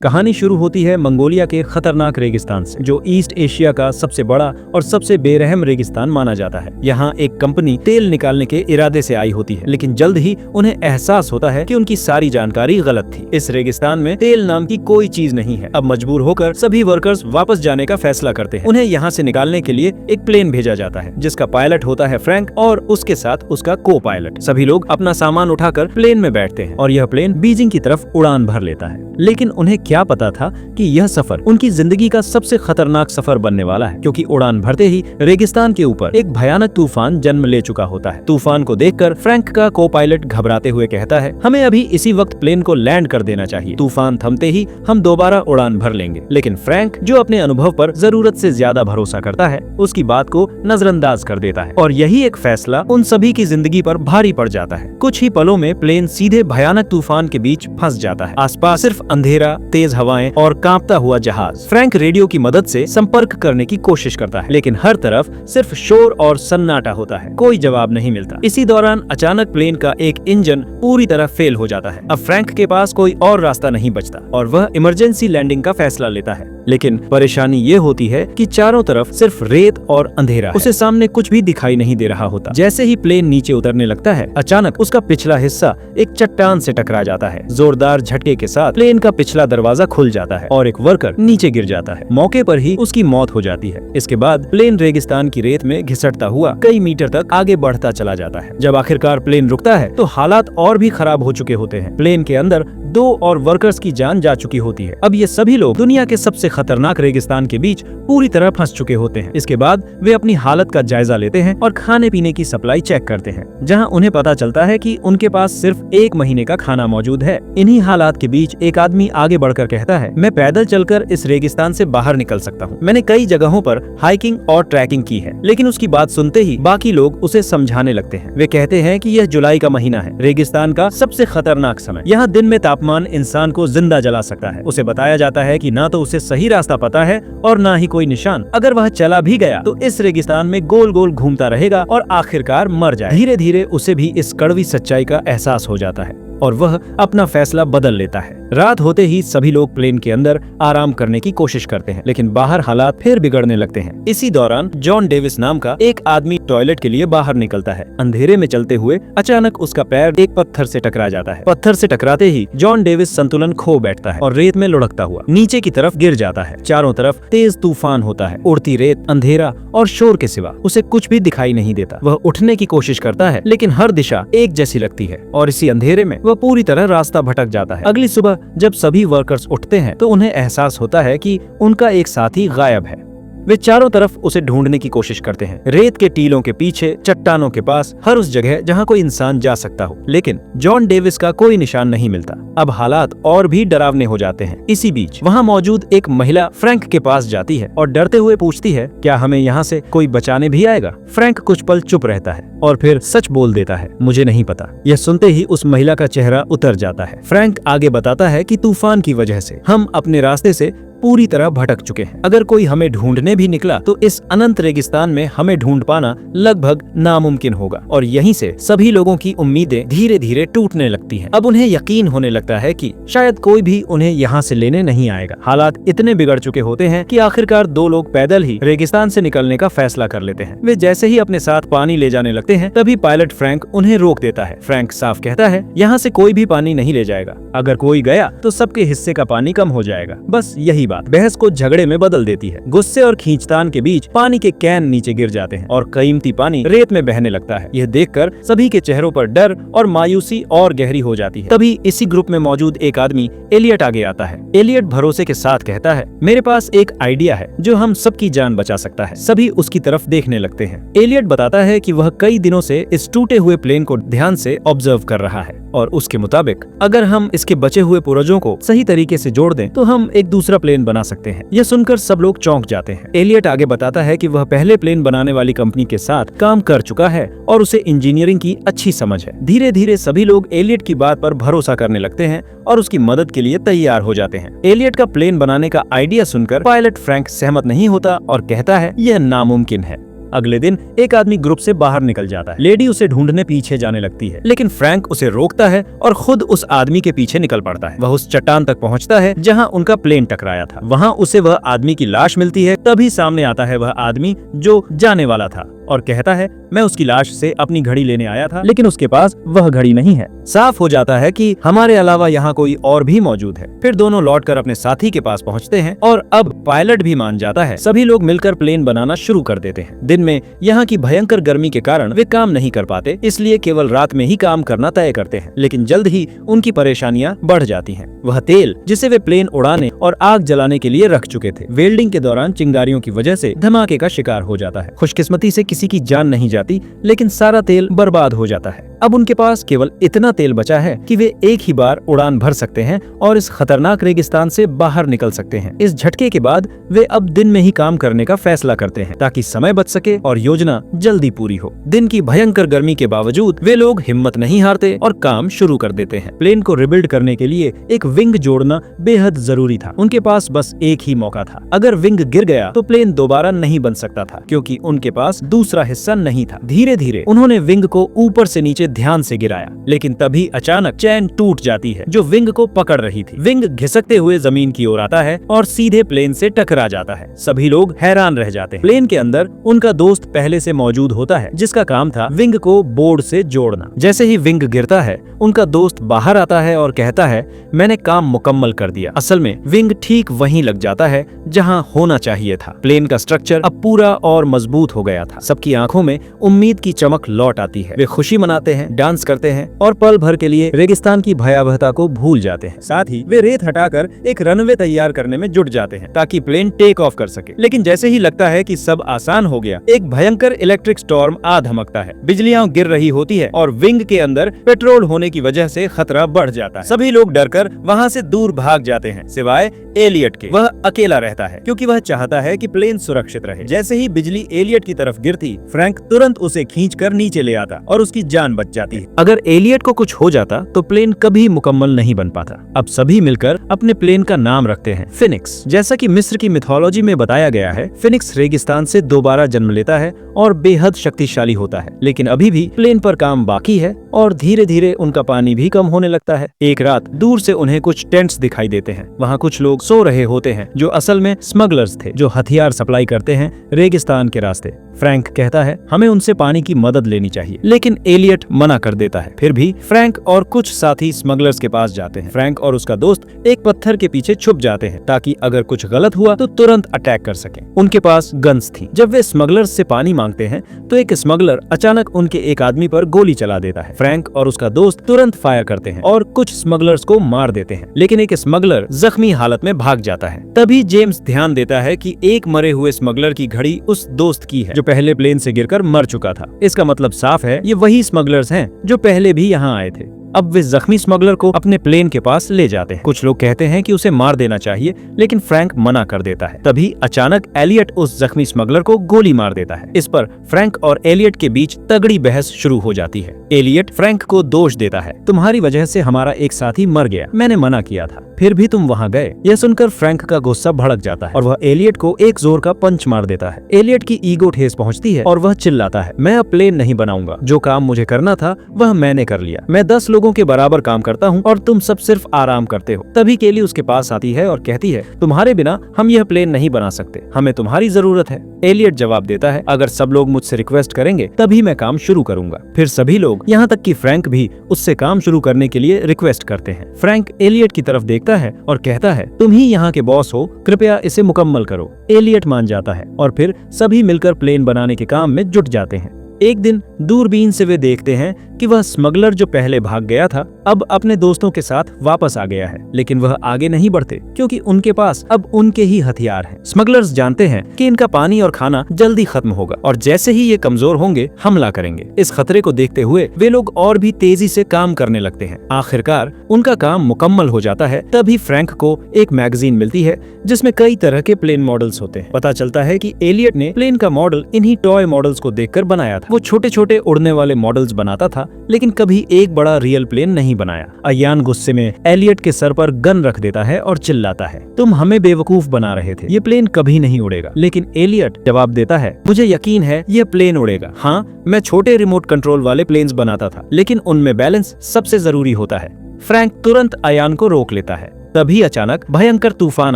कहानी शुरू होती है मंगोलिया के खतरनाक रेगिस्तान से, जो ईस्ट एशिया का सबसे बड़ा और सबसे बेरहम रेगिस्तान माना जाता है। यहाँ एक कंपनी तेल निकालने के इरादे से आई होती है, लेकिन जल्द ही उन्हें एहसास होता है कि उनकी सारी जानकारी गलत थी। इस रेगिस्तान में तेल नाम की कोई चीज नहीं है। अब मजबूर होकर सभी वर्कर्स वापस जाने का फैसला करते हैं। उन्हें यहाँ से निकालने के लिए एक प्लेन भेजा जाता है, जिसका पायलट होता है फ्रैंक और उसके साथ उसका को पायलट। सभी लोग अपना सामान उठाकर प्लेन में बैठते हैं और यह प्लेन बीजिंग की तरफ उड़ान भर लेता है। लेकिन उन्हें क्या पता था कि यह सफर उनकी जिंदगी का सबसे खतरनाक सफर बनने वाला है, क्योंकि उड़ान भरते ही रेगिस्तान के ऊपर एक भयानक तूफान जन्म ले चुका होता है। तूफान को देखकर फ्रैंक का को पायलट घबराते हुए कहता है, हमें अभी इसी वक्त प्लेन को लैंड कर देना चाहिए। तूफान थमते ही हम दोबारा उड़ान भर लेंगे। लेकिन फ्रैंक, जो अपने अनुभव पर जरूरत से ज्यादा भरोसा करता है, उसकी बात को नजरअंदाज कर देता है और यही एक फैसला उन सभी की जिंदगी पर भारी पड़ जाता है। कुछ ही पलों में प्लेन सीधे भयानक तूफान के बीच फंस जाता है। आसपास सिर्फ अंधेरा, तेज हवाएं और कांपता हुआ जहाज। फ्रैंक रेडियो की मदद से संपर्क करने की कोशिश करता है, लेकिन हर तरफ सिर्फ शोर और सन्नाटा होता है। कोई जवाब नहीं मिलता। इसी दौरान अचानक प्लेन का एक इंजन पूरी तरह फेल हो जाता है। अब फ्रैंक के पास कोई और रास्ता नहीं बचता और वह इमरजेंसी लैंडिंग का फैसला लेता है। लेकिन परेशानी ये होती है कि चारों तरफ सिर्फ रेत और अंधेरा है। उसे सामने कुछ भी दिखाई नहीं दे रहा होता। जैसे ही प्लेन नीचे उतरने लगता है, अचानक उसका पिछला हिस्सा एक चट्टान से टकरा जाता है। जोरदार झटके के साथ प्लेन का पिछला दरवाजा खुल जाता है और एक वर्कर नीचे गिर जाता है। मौके पर ही उसकी मौत हो जाती है। इसके बाद प्लेन रेगिस्तान की रेत में घिसटता हुआ कई मीटर तक आगे बढ़ता चला जाता है। जब आखिरकार प्लेन रुकता है तो हालात और भी खराब हो चुके होते हैं। प्लेन के अंदर 2 और वर्कर्स की जान जा चुकी होती है। अब ये सभी लोग दुनिया के सबसे खतरनाक रेगिस्तान के बीच पूरी तरह फंस चुके होते हैं। इसके बाद वे अपनी हालत का जायजा लेते हैं और खाने पीने की सप्लाई चेक करते हैं, जहां उन्हें पता चलता है कि उनके पास सिर्फ 1 महीने का खाना मौजूद है। इन्हीं हालात के बीच एक आदमी आगे बढ़कर कहता है, मैं पैदल चलकर इस रेगिस्तान से बाहर निकल सकता हूँ। मैंने कई जगहों पर हाइकिंग और ट्रैकिंग की है। लेकिन उसकी बात सुनते ही बाकी लोग उसे समझाने लगते हैं। वे कहते हैं कि यह जुलाई का महीना है, रेगिस्तान का सबसे खतरनाक समय। यहाँ दिन में तापमान इंसान को जिंदा जला सकता है। उसे बताया जाता है कि ना तो उसे सही रास्ता पता है और ना ही कोई निशान। अगर वह चला भी गया तो इस रेगिस्तान में गोल गोल घूमता रहेगा और आखिरकार मर जाए। धीरे धीरे उसे भी इस कड़वी सच्चाई का एहसास हो जाता है और वह अपना फैसला बदल लेता है। रात होते ही सभी लोग प्लेन के अंदर आराम करने की कोशिश करते हैं, लेकिन बाहर हालात फिर बिगड़ने लगते हैं। इसी दौरान जॉन डेविस नाम का एक आदमी टॉयलेट के लिए बाहर निकलता है। अंधेरे में चलते हुए अचानक उसका पैर एक पत्थर से टकरा जाता है। पत्थर से टकराते ही जॉन डेविस संतुलन खो बैठता है और रेत में लुढ़कता हुआ नीचे की तरफ गिर जाता है। चारों तरफ तेज तूफान होता है। उड़ती रेत, अंधेरा और शोर के सिवा उसे कुछ भी दिखाई नहीं देता। वह उठने की कोशिश करता है, लेकिन हर दिशा एक जैसी लगती है और इसी अंधेरे में वह पूरी तरह रास्ता भटक जाता है। अगली सुबह जब सभी वर्कर्स उठते हैं तो उन्हें एहसास होता है कि उनका एक साथी गायब है। वे चारों तरफ उसे ढूंढने की कोशिश करते हैं, रेत के टीलों के पीछे, चट्टानों के पास, हर उस जगह जहां कोई इंसान जा सकता हो। लेकिन जॉन डेविस का कोई निशान नहीं मिलता। अब हालात और भी डरावने हो जाते हैं। इसी बीच वहां मौजूद एक महिला फ्रैंक के पास जाती है और डरते हुए पूछती है, क्या हमें यहाँ से कोई बचाने भी आएगा? फ्रैंक कुछ पल चुप रहता है और फिर सच बोल देता है, मुझे नहीं पता। यह सुनते ही उस महिला का चेहरा उतर जाता है। फ्रैंक आगे बताता है कि तूफान की वजह से हम अपने रास्ते से पूरी तरह भटक चुके हैं। अगर कोई हमें ढूंढने भी निकला तो इस अनंत रेगिस्तान में हमें ढूंढ पाना लगभग नामुमकिन होगा। और यहीं से सभी लोगों की उम्मीदें धीरे धीरे टूटने लगती हैं। अब उन्हें यकीन होने लगता है कि शायद कोई भी उन्हें यहाँ से लेने नहीं आएगा। हालात इतने बिगड़ चुके होते हैं कि आखिरकार 2 लोग पैदल ही रेगिस्तान से निकलने का फैसला कर लेते हैं। वे जैसे ही अपने साथ पानी ले जाने लगते हैं, तभी पायलट फ्रैंक उन्हें रोक देता है। फ्रैंक साफ कहता है, यहाँ से कोई भी पानी नहीं ले जाएगा। अगर कोई गया तो सबके हिस्से का पानी कम हो जाएगा। बस यही बात बहस को झगड़े में बदल देती है। गुस्से और खींचतान के बीच पानी के कैन नीचे गिर जाते हैं और कीमती पानी रेत में बहने लगता है। यह देखकर सभी के चेहरों पर डर और मायूसी और गहरी हो जाती है। तभी इसी ग्रुप में मौजूद एक आदमी एलियट आगे आता है। एलियट भरोसे के साथ कहता है, मेरे पास एक आइडिया है जो हम सबकी जान बचा सकता है। सभी उसकी तरफ देखने लगते हैं। एलियट बताता है कि वह कई दिनों से इस टूटे हुए प्लेन को ध्यान से ऑब्जर्व कर रहा है और उसके मुताबिक अगर हम इसके बचे हुए पुर्जों को सही तरीके से जोड़ दें तो हम एक दूसरा प्लेन बना सकते हैं। यह सुनकर सब लोग चौंक जाते हैं। एलियट आगे बताता है कि वह पहले प्लेन बनाने वाली कंपनी के साथ काम कर चुका है और उसे इंजीनियरिंग की अच्छी समझ है। धीरे धीरे सभी लोग एलियट की बात पर भरोसा करने लगते हैं और उसकी मदद के लिए तैयार हो जाते हैं। एलियट का प्लेन बनाने का आइडिया सुनकर पायलट फ्रैंक सहमत नहीं होता और कहता है, यह नामुमकिन है। अगले दिन एक आदमी ग्रुप से बाहर निकल जाता है। लेडी उसे ढूंढने पीछे जाने लगती है, लेकिन फ्रैंक उसे रोकता है और खुद उस आदमी के पीछे निकल पड़ता है। वह उस चट्टान तक पहुंचता है जहां उनका प्लेन टकराया था। वहां उसे वह आदमी की लाश मिलती है। तभी सामने आता है वह आदमी जो जाने वाला था और कहता है, मैं उसकी लाश से अपनी घड़ी लेने आया था, लेकिन उसके पास वह घड़ी नहीं है। साफ हो जाता है कि हमारे अलावा यहाँ कोई और भी मौजूद है। फिर दोनों लौटकर अपने साथी के पास पहुँचते हैं और अब पायलट भी मान जाता है। सभी लोग मिलकर प्लेन बनाना शुरू कर देते हैं। दिन में यहाँ की भयंकर गर्मी के कारण वे काम नहीं कर पाते, इसलिए केवल रात में ही काम करना तय करते हैं। लेकिन जल्द ही उनकी परेशानियां बढ़ जाती हैं। वह तेल जिसे वे प्लेन उड़ाने और आग जलाने के लिए रख चुके थे, वेल्डिंग के दौरान चिंगारियों की वजह से धमाके का शिकार हो जाता है। खुशकिस्मती से किसी की जान नहीं जाती, लेकिन सारा तेल बर्बाद हो जाता है। अब उनके पास केवल इतना तेल बचा है कि वे एक ही बार उड़ान भर सकते हैं और इस खतरनाक रेगिस्तान से बाहर निकल सकते हैं। इस झटके के बाद वे अब दिन में ही काम करने का फैसला करते हैं ताकि समय बच सके और योजना जल्दी पूरी हो। दिन की भयंकर गर्मी के बावजूद वे लोग हिम्मत नहीं हारते और काम शुरू कर देते हैं। प्लेन को रिबिल्ड करने के लिए एक विंग जोड़ना बेहद जरूरी था। उनके पास बस एक ही मौका था। अगर विंग गिर गया तो प्लेन दोबारा नहीं बन सकता था, क्योंकि उनके पास दूसरा हिस्सा नहीं था। धीरे धीरे उन्होंने विंग को ऊपर से नीचे ध्यान से गिराया, लेकिन तभी अचानक चैन टूट जाती है जो विंग को पकड़ रही थी। विंग घिसकते हुए जमीन की ओर आता है और सीधे प्लेन से टकरा जाता है। सभी लोग हैरान रह जाते हैं। प्लेन के अंदर उनका दोस्त पहले से मौजूद होता है, जिसका काम था विंग को बोर्ड से जोड़ना। जैसे ही विंग गिरता है, उनका दोस्त बाहर आता है और कहता है, मैंने काम मुकम्मल कर दिया। असल में विंग ठीक वहीं लग जाता है जहां होना चाहिए था। प्लेन का स्ट्रक्चर अब पूरा और मजबूत हो गया था। सबकी आंखों में उम्मीद की चमक लौट आती है। वे खुशी मनाते हैं, डांस करते हैं और पल भर के लिए रेगिस्तान की भयावहता को भूल जाते हैं। साथ ही वे रेत हटाकर एक रनवे तैयार करने में जुट जाते हैं ताकि प्लेन टेक ऑफ कर सके। लेकिन जैसे ही लगता है कि सब आसान हो गया, एक भयंकर इलेक्ट्रिक स्टॉर्म आ धमकता है। बिजलियां गिर रही होती है और विंग के अंदर पेट्रोल होने की वजह से खतरा बढ़ जाता है। सभी लोग डरकर वहां से दूर भाग जाते हैं, सिवाय एलियट के। वह अकेला रहता है क्योंकि वह चाहता है कि प्लेन सुरक्षित रहे। जैसे ही बिजली एलियट की तरफ गिरती, फ्रैंक तुरंत उसे खींचकर नीचे ले आता और उसकी जान बच जाती है। अगर एलियट को कुछ हो जाता तो प्लेन कभी मुकम्मल नहीं बन पाता। अब सभी मिलकर अपने प्लेन का नाम रखते हैं फिनिक्स। जैसा कि मिस्र की मिथोलॉजी में बताया गया है, फिनिक्स रेगिस्तान से दोबारा जन्म लेता है और बेहद शक्तिशाली होता है। लेकिन अभी भी प्लेन पर काम बाकी है और धीरे धीरे उनका पानी भी कम होने लगता है। एक रात दूर से उन्हें कुछ टेंट्स दिखाई देते हैं। वहाँ कुछ लोग सो रहे होते हैं जो असल में स्मगलर्स थे, जो हथियार सप्लाई करते हैं रेगिस्तान के रास्ते। फ्रैंक कहता है, हमें उनसे पानी की मदद लेनी चाहिए, लेकिन एलियट मना कर देता है। फिर भी फ्रैंक और कुछ साथी स्मगलर्स के पास जाते हैं। फ्रैंक और उसका दोस्त एक पत्थर के पीछे छुप जाते हैं ताकि अगर कुछ गलत हुआ तो तुरंत अटैक कर सकें। उनके पास गन्स थी। जब वे स्मगलर्स से पानी मांगते हैं तो एक स्मगलर अचानक उनके एक आदमी पर गोली चला देता है। फ्रैंक और उसका दोस्त तुरंत फायर करते हैं और कुछ स्मगलर्स को मार देते हैं, लेकिन एक स्मगलर जख्मी हालत में भाग जाता है। तभी जेम्स ध्यान देता है कि एक मरे हुए स्मगलर की घड़ी उस दोस्त की है जो पहले प्लेन से गिरकर मर चुका था। इसका मतलब साफ है, ये वही स्मगलर्स हैं जो पहले भी यहाँ आए थे। अब वे जख्मी स्मगलर को अपने प्लेन के पास ले जाते हैं। कुछ लोग कहते हैं कि उसे मार देना चाहिए, लेकिन फ्रैंक मना कर देता है। तभी अचानक एलियट उस जख्मी स्मगलर को गोली मार देता है। इस पर फ्रैंक और एलियट के बीच तगड़ी बहस शुरू हो जाती है। एलियट फ्रैंक को दोष देता है, तुम्हारी वजह से हमारा एक साथी मर गया, मैंने मना किया था, फिर भी तुम वहाँ गए। यह सुनकर फ्रैंक का गुस्सा भड़क जाता है और वह एलियट को एक जोर का पंच मार देता है। एलियट की ईगो ठेस पहुँचती है और वह चिल्लाता है, मैं अब प्लेन नहीं बनाऊंगा, जो काम मुझे करना था वह मैंने कर लिया। मैं 10 लोगों के बराबर काम करता हूँ और तुम सब सिर्फ आराम करते हो। तभी केली उसके पास आती है और कहती है, तुम्हारे बिना हम यह प्लेन नहीं बना सकते, हमें तुम्हारी जरूरत है। एलियट जवाब देता है, अगर सब लोग मुझसे रिक्वेस्ट करेंगे तभी मैं काम शुरू करूंगा। फिर सभी लोग, यहाँ तक कि फ्रैंक भी, उससे काम शुरू करने के लिए रिक्वेस्ट करते हैं। फ्रैंक एलियट की तरफ देखता है और कहता है, तुम ही यहाँ के बॉस हो, कृपया इसे मुकम्मल करो। एलियट मान जाता है और फिर सभी मिलकर प्लेन बनाने के काम में जुट जाते हैं। एक दिन दूरबीन से वे देखते हैं कि वह स्मगलर जो पहले भाग गया था अब अपने दोस्तों के साथ वापस आ गया है, लेकिन वह आगे नहीं बढ़ते क्योंकि उनके पास अब उनके ही हथियार हैं। स्मगलर्स जानते हैं कि इनका पानी और खाना जल्दी खत्म होगा और जैसे ही ये कमजोर होंगे हमला करेंगे। इस खतरे को देखते हुए वे लोग और भी तेजी से काम करने लगते हैं। आखिरकार उनका काम मुकम्मल हो जाता है। तभी फ्रैंक को एक मैगजीन मिलती है जिसमें कई तरह के प्लेन मॉडल्स होते हैं। पता चलता है कि एलियट ने प्लेन का मॉडल इन्हीं टॉय मॉडल्स को देखकर बनाया था। वो छोटे छोटे छोटे उड़ने वाले मॉडल्स बनाता था, लेकिन कभी एक बड़ा रियल प्लेन नहीं बनाया। अयान गुस्से में एलियट के सर पर गन रख देता है और चिल्लाता है, तुम हमें बेवकूफ बना रहे थे, ये प्लेन कभी नहीं उड़ेगा। लेकिन एलियट जवाब देता है, मुझे यकीन है ये प्लेन उड़ेगा। हाँ, मैं छोटे रिमोट कंट्रोल वाले प्लेन्स बनाता था, लेकिन उनमें बैलेंस सबसे जरूरी होता है। फ्रैंक तुरंत अयान को रोक लेता है। तभी अचानक भयंकर तूफान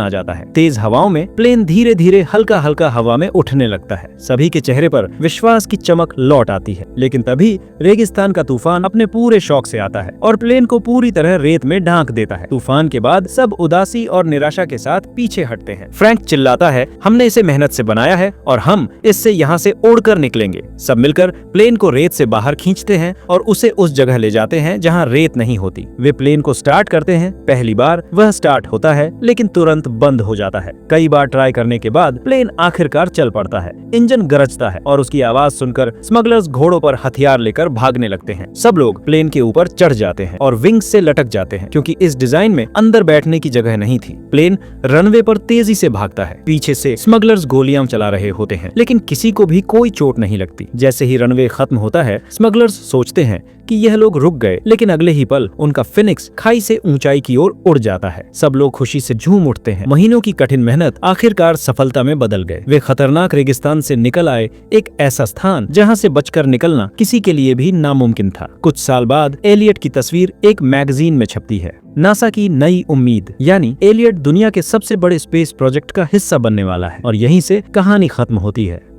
आ जाता है। तेज हवाओं में प्लेन धीरे धीरे हल्का हल्का हवा में उठने लगता है। सभी के चेहरे पर विश्वास की चमक लौट आती है। लेकिन तभी रेगिस्तान का तूफान अपने पूरे शौक से आता है और प्लेन को पूरी तरह रेत में ढांक देता है। तूफान के बाद सब उदासी और निराशा के साथ पीछे हटते हैं। फ्रैंक चिल्लाता है, हमने इसे मेहनत से बनाया है और हम इससे यहाँ से उड़कर निकलेंगे। सब मिलकर प्लेन को रेत से बाहर खींचते हैं और उसे उस जगह ले जाते हैं जहाँ रेत नहीं होती। वे प्लेन को स्टार्ट करते हैं। पहली बार वह स्टार्ट होता है, लेकिन तुरंत बंद हो जाता है। कई बार ट्राई करने के बाद प्लेन आखिरकार चल पड़ता है। इंजन गरजता है और उसकी आवाज सुनकर स्मगलर्स घोड़ों पर हथियार लेकर भागने लगते हैं। सब लोग प्लेन के ऊपर चढ़ जाते हैं और विंग्स से लटक जाते हैं, क्योंकि इस डिजाइन में अंदर बैठने की जगह नहीं थी। प्लेन रनवे पर तेजी से भागता है। पीछे से स्मगलर्स गोलियां चला रहे होते हैं, लेकिन किसी को भी कोई चोट नहीं लगती। जैसे ही रनवे खत्म होता है, स्मगलर्स सोचते हैं कि यह लोग रुक गए, लेकिन अगले ही पल उनका फिनिक्स खाई से ऊंचाई की ओर उड़ जाता है। सब लोग खुशी से झूम उठते हैं। महीनों की कठिन मेहनत आखिरकार सफलता में बदल गए। वे खतरनाक रेगिस्तान से निकल आए, एक ऐसा स्थान जहां से बचकर निकलना किसी के लिए भी नामुमकिन था। कुछ साल बाद एलियट की तस्वीर एक मैगजीन में छपती है। नासा की नई उम्मीद, यानी एलियट दुनिया के सबसे बड़े स्पेस प्रोजेक्ट का हिस्सा बनने वाला है और यहीं से कहानी खत्म होती है।